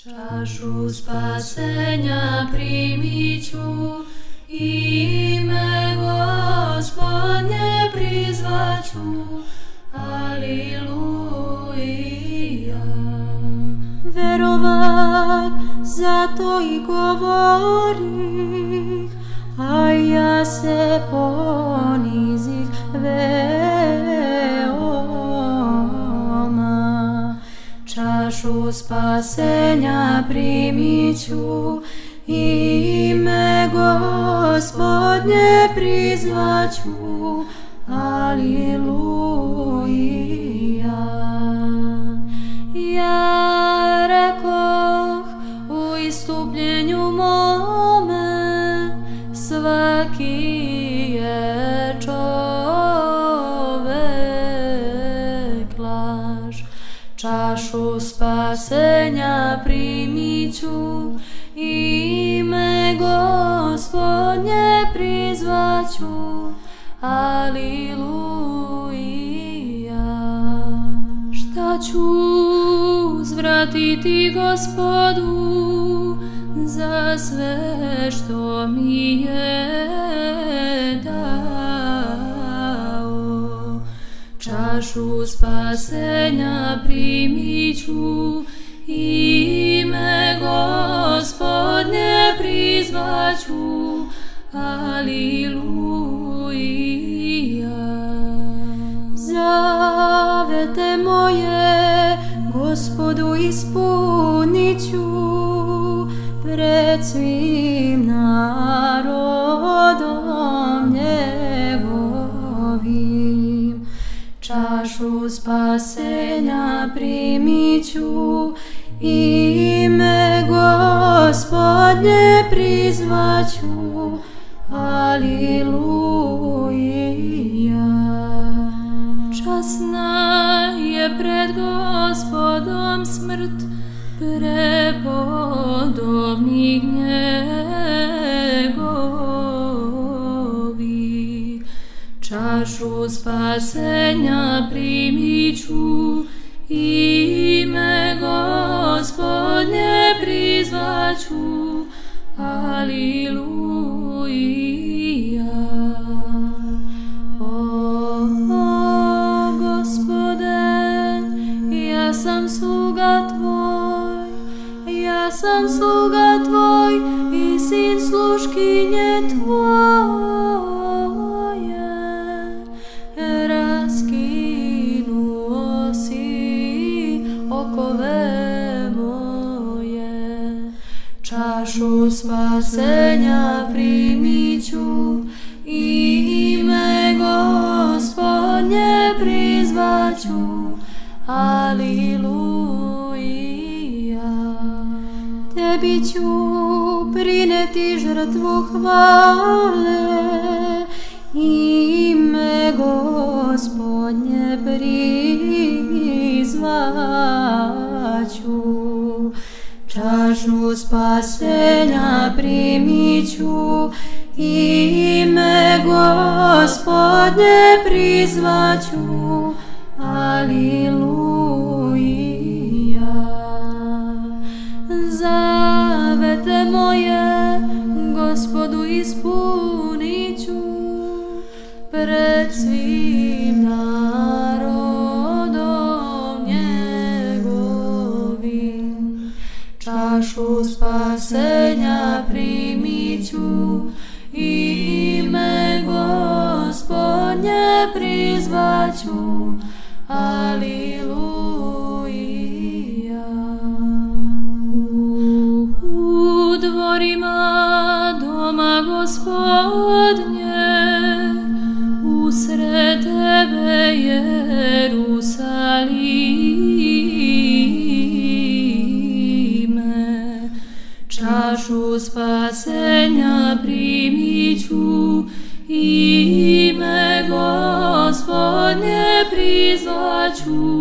Čašu spasenja primit ću, ime Gospodnje prizvaću, Aliluja. Verovak, zato i govorih, a ja se ponizih veoma. Čašu spasenja primit ću, ime Gospodnje prizvaću, Aliluja. Ja rekoh u istupljenju mome, svaki je čovek laž. Čašu spasenja primit ću, ime Gospodnje prizvaću, Aliluja. Šta ću uzvratiti Gospodu za sve što mi je dao? Čašu spasenja primit ću, ime Gospodnje prizvaću, Aliluja. Zavete moje Gospodu ispunit ću, pred svim narodom njegovim. Čašu spasenja primit ću, ime Gospodnje prizvaću, Aliluja. Časna je pred Gospodom smrt prepodobnih njegovih. Čašu spasenja primit ću, ime Gospodnje prizvaću, Aliluja. O Gospode, ja sam sluga Tvoj, ja sam sluga Tvoj i sin sluškinje Tvoje. Raskinuo si okove moje. Čašu spasenja primit ću, ime Gospodnje prizvaću, Aliluja. Tebi ću prineti žrtvu hvale, ime Gospodnje prizvaću. Čašu spasenja primit ću, ime Gospodnje prizvaću, Aliluja. Zavete moje Gospodu ispunit ću, pred svim narodom njegovim. Čašu spasenja primit ću, ime Gospodnje prizvaću, Aliluja. U dvorima doma Gospodnje, usred tebe Jerusalime. Čašu spasenja primit ću, ime Gospodnje prizvaću,